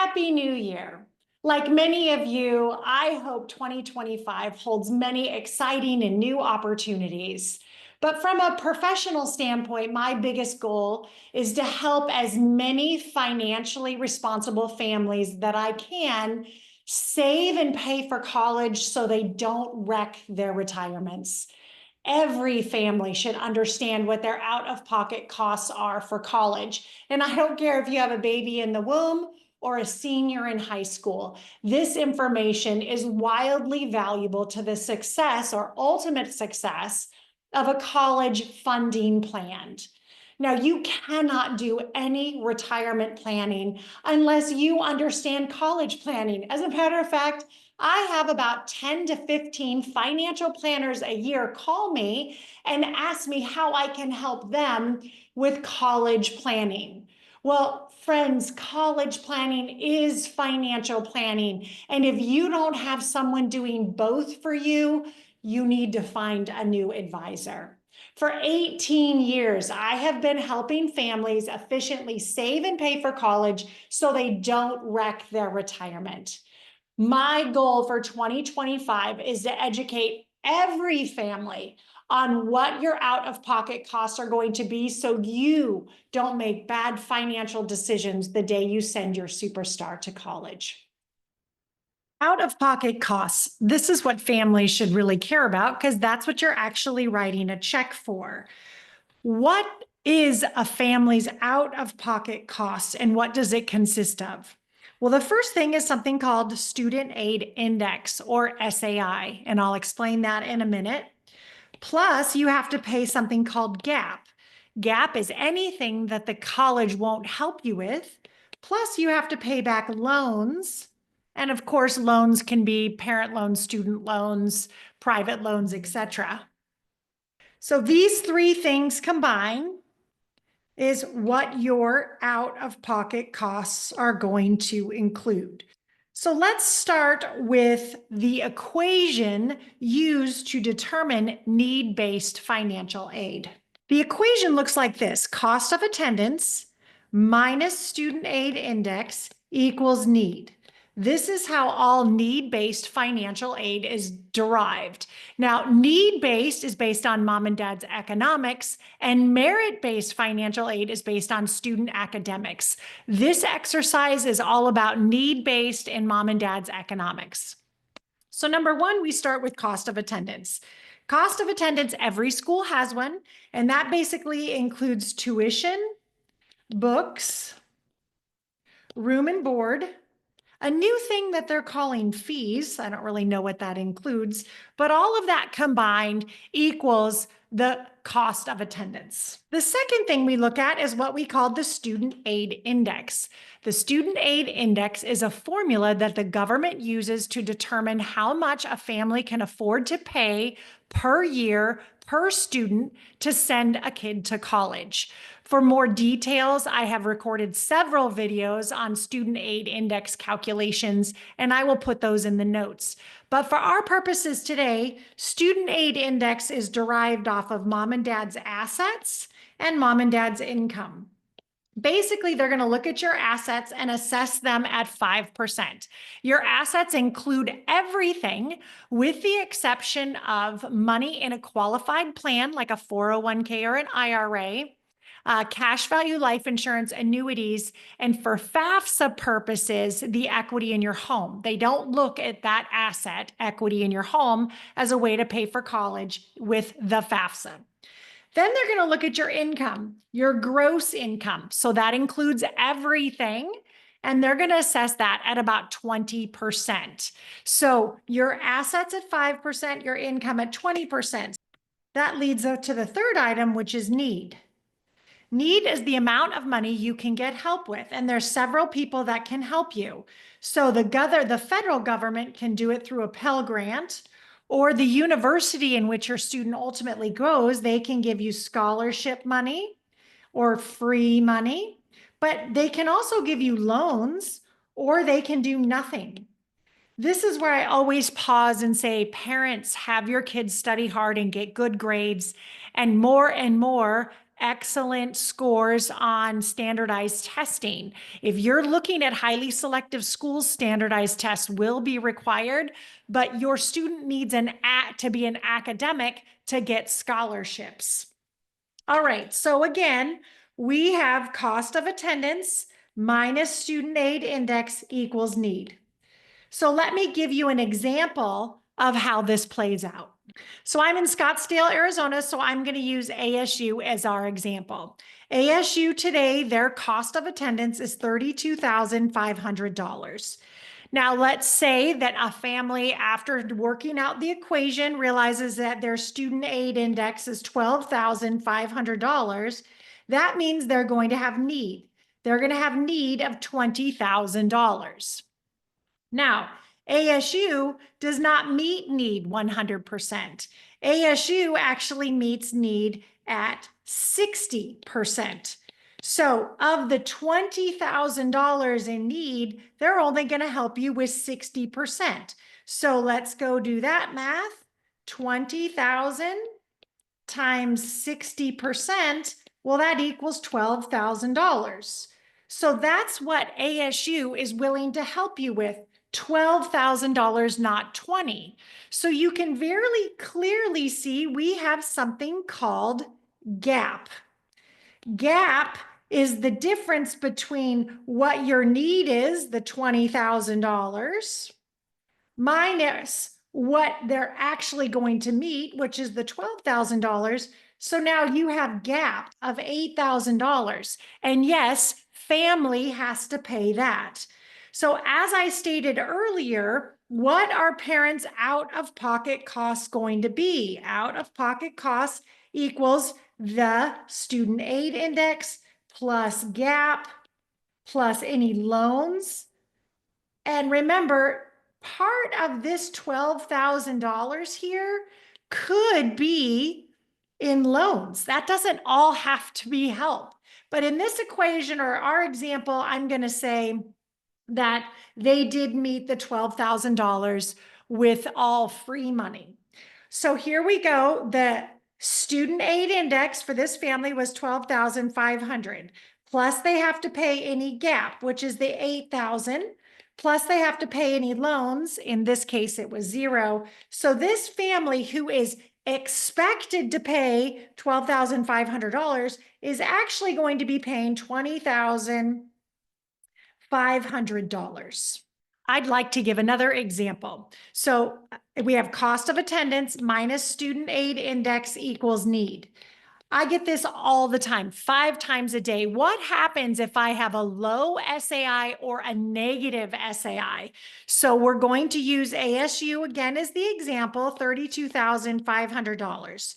Happy New Year. Like many of you, I hope 2025 holds many exciting and new opportunities. But from a professional standpoint, my biggest goal is to help as many financially responsible families that I can save and pay for college so they don't wreck their retirements. Every family should understand what their out-of-pocket costs are for college. And I don't care if you have a baby in the womb or a senior in high school. This information is wildly valuable to the success or ultimate success of a college funding plan. Now, you cannot do any retirement planning unless you understand college planning. As a matter of fact, I have about 10 to 15 financial planners a year call me and ask me how I can help them with college planning. Well, friends, college planning is financial planning. And if you don't have someone doing both for you, you need to find a new advisor. For 18 years, I have been helping families efficiently save and pay for college so they don't wreck their retirement. My goal for 2025 is to educate every family on what your out-of-pocket costs are going to be so you don't make bad financial decisions the day you send your superstar to college. Out-of-pocket costs. This is what families should really care about because that's what you're actually writing a check for. What is a family's out-of-pocket costs and what does it consist of? Well, the first thing is something called Student Aid Index, or SAI, and I'll explain that in a minute. Plus, you have to pay something called GAP. GAP is anything that the college won't help you with. Plus, you have to pay back loans. And of course, loans can be parent loans, student loans, private loans, etc. So these three things combined is what your out-of-pocket costs are going to include. So let's start with the equation used to determine need-based financial aid. The equation looks like this: cost of attendance minus student aid index equals need. This is how all need-based financial aid is derived. Now, need-based is based on mom and dad's economics, and merit-based financial aid is based on student academics. This exercise is all about need-based and mom and dad's economics. So number one, we start with cost of attendance. Cost of attendance, every school has one, and that basically includes tuition, books, room and board, a new thing that they're calling fees. I don't really know what that includes, but all of that combined equals the cost of attendance. The second thing we look at is what we call the Student Aid Index. The Student Aid Index is a formula that the government uses to determine how much a family can afford to pay per year per student to send a kid to college. For more details, I have recorded several videos on student aid index calculations, and I will put those in the notes. But for our purposes today, student aid index is derived off of mom and dad's assets and mom and dad's income. Basically, they're going to look at your assets and assess them at 5%. Your assets include everything with the exception of money in a qualified plan like a 401k or an IRA, cash value life insurance, annuities, and for FAFSA purposes, the equity in your home. They don't look at that asset, equity in your home, as a way to pay for college with the FAFSA. Then they're going to look at your income, your gross income. So that includes everything. And they're going to assess that at about 20%. So your assets at 5%, your income at 20%. That leads up to the third item, which is need. Need is the amount of money you can get help with, and there's several people that can help you. So the federal government can do it through a Pell Grant, or the university in which your student ultimately goes, they can give you scholarship money or free money, but they can also give you loans, or they can do nothing. This is where I always pause and say, parents, have your kids study hard and get good grades, and more excellent scores on standardized testing. If you're looking at highly selective schools, standardized tests will be required, but your student needs to be an academic to get scholarships. All right, so again, we have cost of attendance minus student aid index equals need. So let me give you an example of how this plays out. So I'm in Scottsdale, Arizona, so I'm going to use ASU as our example. ASU today, their cost of attendance is $32,500. Now, let's say that a family, after working out the equation, realizes that their student aid index is $12,500. That means they're going to have need. They're going to have need of $20,000. Now, ASU does not meet need 100%. ASU actually meets need at 60%. So of the $20,000 in need, they're only going to help you with 60%. So let's go do that math. 20,000 times 60%, well, that equals $12,000. So that's what ASU is willing to help you with. $12,000, not 20. So you can very clearly see we have something called gap. Gap is the difference between what your need is, the $20,000, minus what they're actually going to meet, which is the $12,000. So now you have gap of $8,000. And yes, family has to pay that. So as I stated earlier, what are parents' out-of-pocket costs going to be? Out-of-pocket costs equals the student aid index plus gap plus any loans. And remember, part of this $12,000 here could be in loans. That doesn't all have to be help. But in this equation or our example, I'm going to say that they did meet the $12,000 with all free money. So here we go. The student aid index for this family was $12,500. Plus they have to pay any gap, which is the $8,000. Plus they have to pay any loans. In this case, it was $0. So this family who is expected to pay $12,500 is actually going to be paying $20,500. I'd like to give another example. So we have cost of attendance minus student aid index equals need. I get this all the time, 5 times a day. What happens if I have a low SAI or a negative SAI? So we're going to use ASU again as the example, $32,500.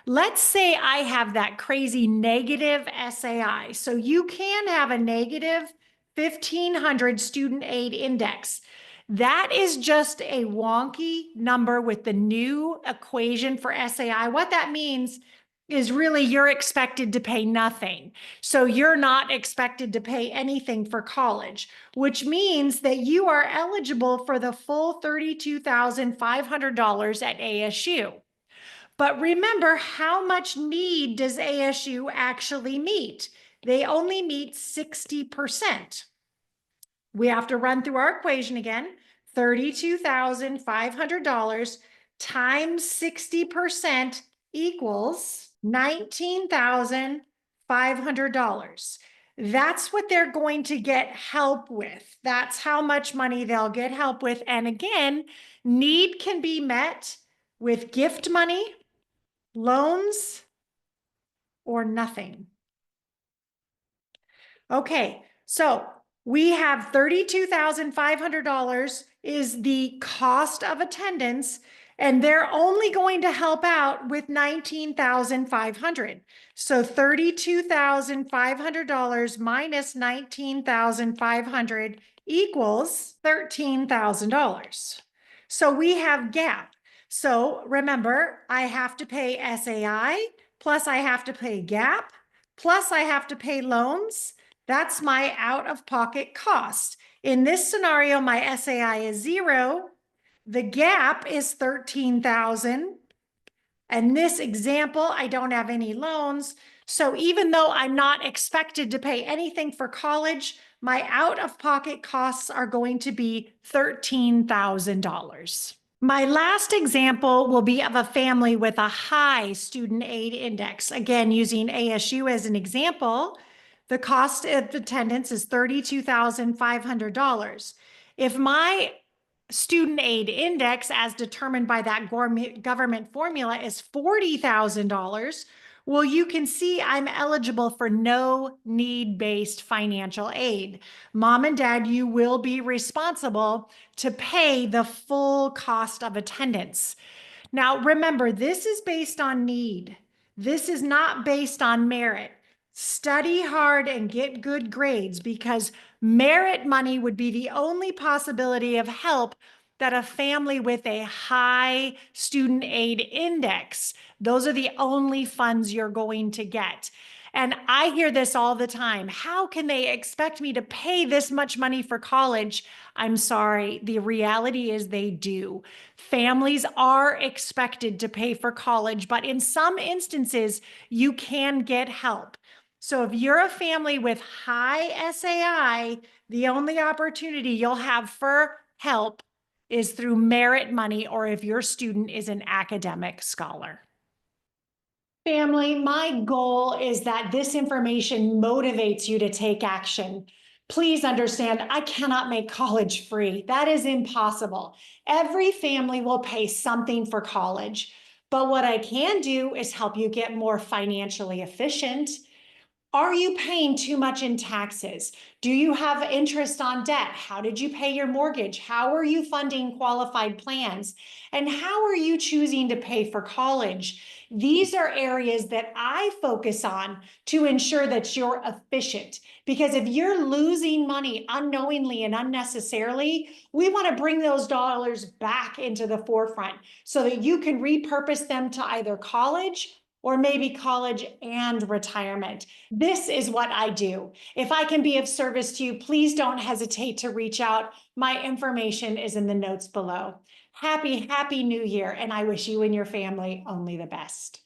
Let's say I have that crazy negative SAI. So you can have a negative 1,500 student aid index. That is just a wonky number with the new equation for SAI. What that means is really you're expected to pay nothing. So you're not expected to pay anything for college, which means that you are eligible for the full $32,500 at ASU. But remember, how much need does ASU actually meet? They only meet 60%. We have to run through our equation again. $32,500 times 60% equals $19,500. That's what they're going to get help with. That's how much money they'll get help with. And again, need can be met with gift money, loans, or nothing. Okay, so we have $32,500 is the cost of attendance, and they're only going to help out with $19,500. So $32,500 minus $19,500 equals $13,000. So we have gap. So remember, I have to pay SAI, plus I have to pay gap, plus I have to pay loans. That's my out-of-pocket cost. In this scenario, my SAI is 0. The gap is 13,000. And this example, I don't have any loans. So even though I'm not expected to pay anything for college, my out-of-pocket costs are going to be $13,000. My last example will be of a family with a high student aid index. Again, using ASU as an example, the cost of attendance is $32,500. If my student aid index, as determined by that government formula, is $40,000, well, you can see I'm eligible for no need-based financial aid. Mom and dad, you will be responsible to pay the full cost of attendance. Now, remember, this is based on need. This is not based on merit. Study hard and get good grades, because merit money would be the only possibility of help that a family with a high student aid index, those are the only funds you're going to get. And I hear this all the time. How can they expect me to pay this much money for college? I'm sorry. The reality is they do. Families are expected to pay for college, but in some instances, you can get help. So if you're a family with high SAI, the only opportunity you'll have for help is through merit money, or if your student is an academic scholar. Family, my goal is that this information motivates you to take action. Please understand, I cannot make college free. That is impossible. Every family will pay something for college, but what I can do is help you get more financially efficient. Are you paying too much in taxes? Do you have interest on debt? How did you pay your mortgage? How are you funding qualified plans? And how are you choosing to pay for college? These are areas that I focus on to ensure that you're efficient. Because if you're losing money unknowingly and unnecessarily, we want to bring those dollars back into the forefront so that you can repurpose them to either college or maybe college and retirement. This is what I do. If I can be of service to you, please don't hesitate to reach out. My information is in the notes below. Happy New Year, and I wish you and your family only the best.